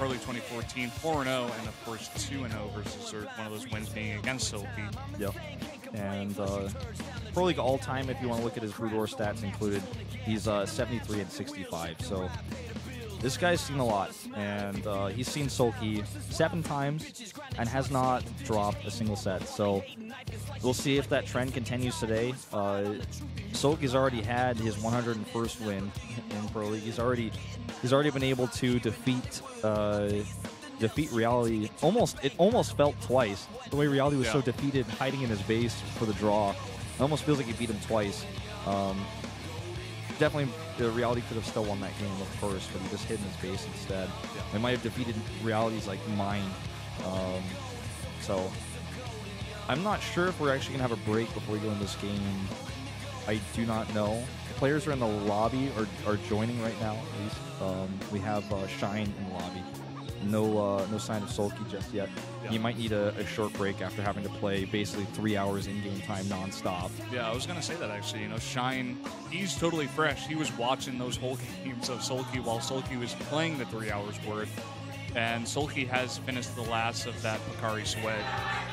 Pro League 2014, 4-0, and of course 2-0 versus Zerg, one of those wins being against SoulKey. Yep. And Pro League all-time, if you want to look at his Brood War stats included, he's 73 and 65. So this guy's seen a lot, and he's seen SoulKey 7 times and has not dropped a single set. So we'll see if that trend continues today. SoulKey's already had his 101st win in Pro League. He's already been able to defeat Reality. It almost felt twice. The way Reality was so defeated, hiding in his base for the draw. It almost feels like he beat him twice. Definitely, the Reality could have still won that game, of course, but he just hid in his base instead. Yeah. It might have defeated Reality's like mind. So I'm not sure if we're actually gonna have a break before we go in this game. I do not know. The players are in the lobby or are joining right now. At least we have Shine in the lobby. No sign of SoulKey just yet. Yeah. You might need a short break after having to play basically 3 hours in-game time nonstop. Yeah, I was going to say that actually. You know, Shine, he's totally fresh. He was watching those whole games of SoulKey while SoulKey was playing the 3 hours worth. And SoulKey has finished the last of that Pocari Sweat.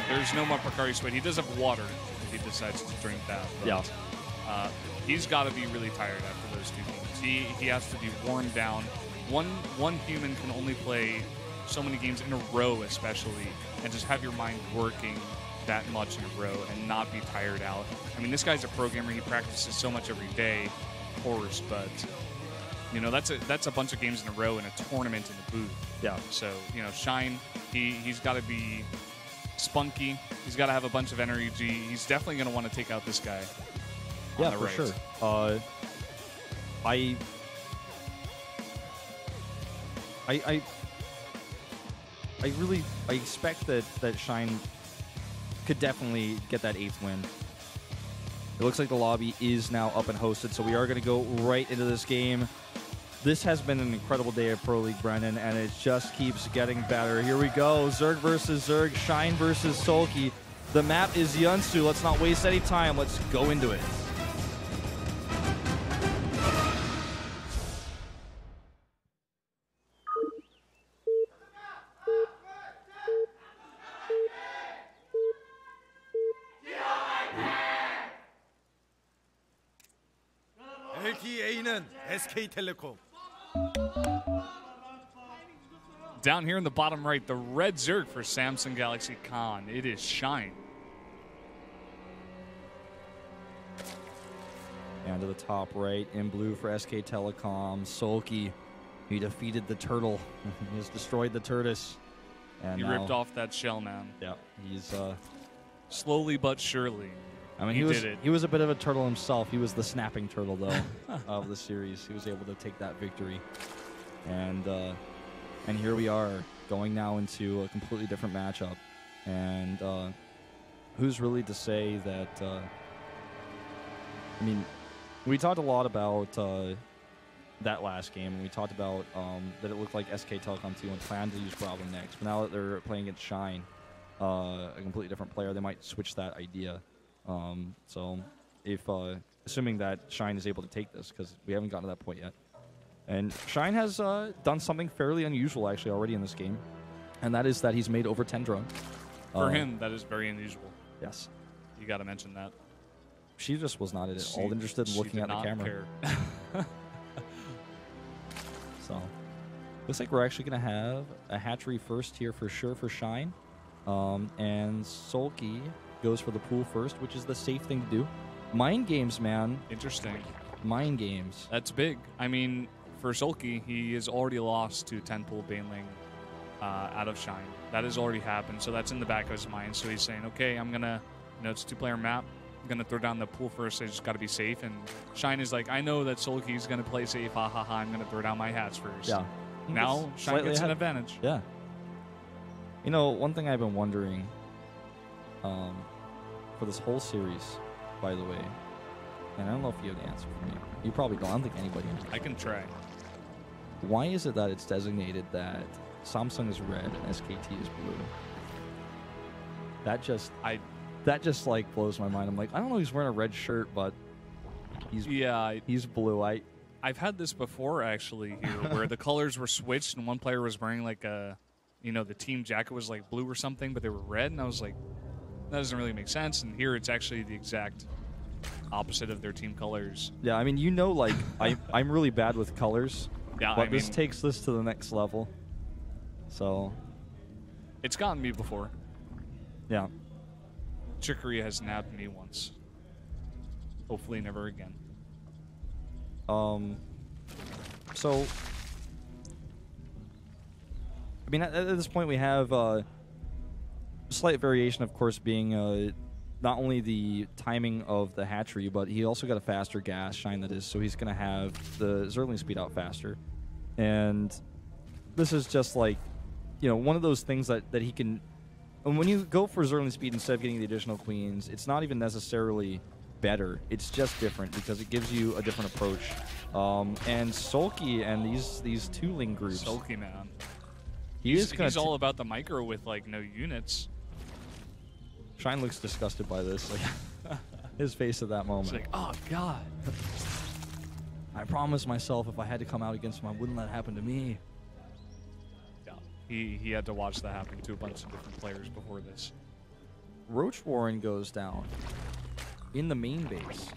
There's no more Pocari Sweat. He does have water if he decides to drink that. But, yeah. He's got to be really tired after those 2 games. He has to be worn down. One human can only play so many games in a row, especially, and just have your mind working that much in a row and not be tired out. I mean, this guy's a pro gamer. He practices so much every day, of course, but you know, that's a bunch of games in a row in a tournament in the booth. Yeah. So, you know, Shine, he's got to be spunky. He's got to have a bunch of energy. He's definitely going to want to take out this guy. Yeah, for sure. I expect that Shine could definitely get that 8th win. It looks like the lobby is now up and hosted, so we are going to go right into this game. This has been an incredible day of Pro League, Brendan, and it just keeps getting better. Here we go, Zerg versus Zerg, Shine versus SoulKey. The map is Yeonsu. Let's not waste any time. Let's go into it. SKT114. Down here in the bottom right, the red Zerg for Samsung Galaxy Con. It is Shine. And to the top right, in blue for SK Telecom, SoulKey. He defeated the turtle. He has destroyed the tortoise. And he ripped off that shell, man. Yeah, he's slowly but surely. I mean, he was a bit of a turtle himself. He was the snapping turtle, though, of the series. He was able to take that victory. And here we are, going now into a completely different matchup. And who's really to say that... I mean, we talked a lot about that last game, and we talked about that it looked like SK Telecom 2 and planned to use Bravo next. But now that they're playing against Shine, a completely different player, they might switch that idea. So if assuming that Shine is able to take this, because we haven't gotten to that point yet. And Shine has done something fairly unusual actually already in this game, and that is that he's made over 10 drones. For him, that is very unusual. Yes. You got to mention that. She just was not at all interested in looking at the camera. So looks like we're actually going to have a hatchery first here for sure for Shine. And SoulKey goes for the pool first, which is the safe thing to do. Mind games, man. Interesting. Mind games. That's big. I mean, for SoulKey, he has already lost to 10 pool Baneling out of Shine. That has already happened, so that's in the back of his mind. So he's saying, okay, I'm going to, it's a 2-player map. I'm going to throw down the pool first. I just got to be safe. And Shine is like, I know that SoulKey is going to play safe. Ha, ha, ha. I'm going to throw down my hats first. Yeah. Now Shine gets an advantage. Yeah. You know, one thing I've been wondering for this whole series, by the way, and I don't know if you have the answer for me. You probably don't. I don't think anybody knows. I can try. Why is it that it's designated that Samsung is red and SKT is blue? That just like blows my mind. I'm like, I don't know, he's wearing a red shirt, but he's blue. I've had this before, actually, here, where the colors were switched and one player was wearing, like, a, you know, the team jacket was, like, blue or something, but they were red, and I was like, that doesn't really make sense, and here it's actually the exact opposite of their team colors. Yeah, I mean, you know, like, I'm really bad with colors, Yeah, but I mean, this takes this to the next level. So, it's gotten me before. yeah. Chicory has nabbed me once. Hopefully never again. So, I mean, at this point we have a slight variation, of course, being not only the timing of the hatchery, but he also got a faster gas shine, that is, so he's going to have the Zerling speed out faster. And this is just like, you know, one of those things that he can... And when you go for Zerling speed instead of getting the additional queens, it's not even necessarily better. It's just different because it gives you a different approach. And SoulKey and these tooling groups... SoulKey, man. He's all about the micro with, like, no units. Shine looks disgusted by this. Like, his face at that moment. It's like, oh, God. I promised myself if I had to come out against him, I wouldn't let it happen to me. Yeah. He had to watch that happen to a bunch of different players before this. Roach Warren goes down in the main base.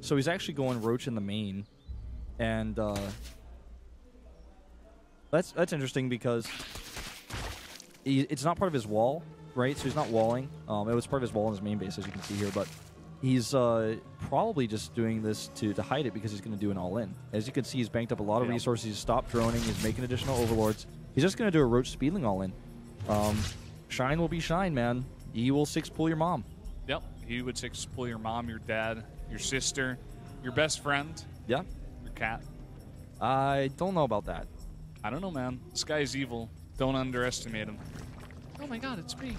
So he's actually going Roach in the main. And that's interesting because it's not part of his wall, right? So he's not walling. It was part of his wall in his main base, as you can see here. But he's probably just doing this to hide it because he's going to do an all-in. As you can see, he's banked up a lot of resources. He's stopped droning. He's making additional overlords. He's just going to do a Roach Speedling all-in. Shine will be Shine, man. He will 6-pull your mom. Yep. He would 6-pull your mom, your dad, your sister, your best friend. Yeah. Your cat. I don't know about that. I don't know, man. This guy's evil. Don't underestimate him. Oh my God, it's me.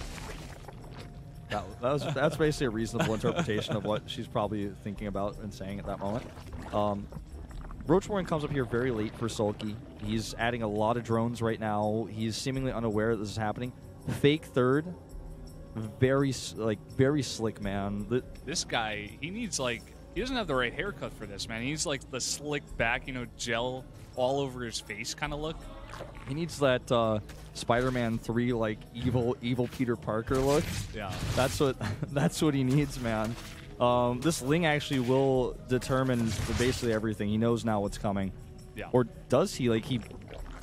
That's basically a reasonable interpretation of what she's probably thinking about and saying at that moment. Roach Warren comes up here very late for SoulKey. He's adding a lot of drones right now. He's seemingly unaware that this is happening. Fake third. Very slick, man. This guy, he needs, like, he doesn't have the right haircut for this, man. He needs, like, the slick back, you know, gel all over his face kind of look. He needs that Spider-Man 3, like, evil Peter Parker look. Yeah. That's what he needs, man. This Ling actually will determine basically everything. He knows now what's coming. Yeah. Or does he? Like,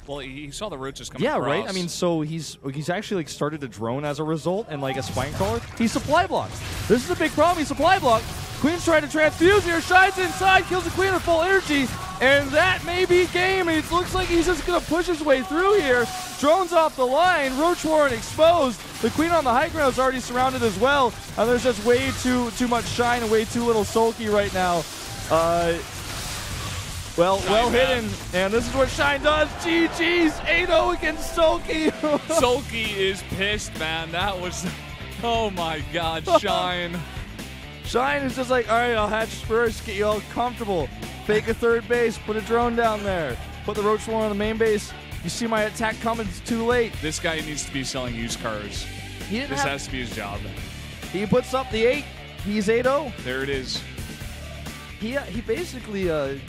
well, he saw the roaches coming yeah, across. Right? I mean, so he's actually, like, started to drone as a result and, like, a spine crawler. He supply blocks. This is a big problem. He supply block. Queen's trying to transfuse here. Shine's inside, kills the Queen at full energy, and that may be game. It looks like he's just going to push his way through here. Drones off the line. Roach Warren exposed. The Queen on the high ground is already surrounded as well, and there's just way too much Shine and way too little SoulKey right now. Well hidden, and this is what Shine does. GG's 8-0 against SoulKey. SoulKey is pissed, man. That was, oh my God, Shine. Shine is just like, all right, I'll hatch first, get you all comfortable. Fake a third base, put a drone down there. Put the Roach Warren on the main base. You see my attack coming, it's too late. This guy needs to be selling used cars. This has to be his job. He puts up the 8. He's 8-0. There it is. He basically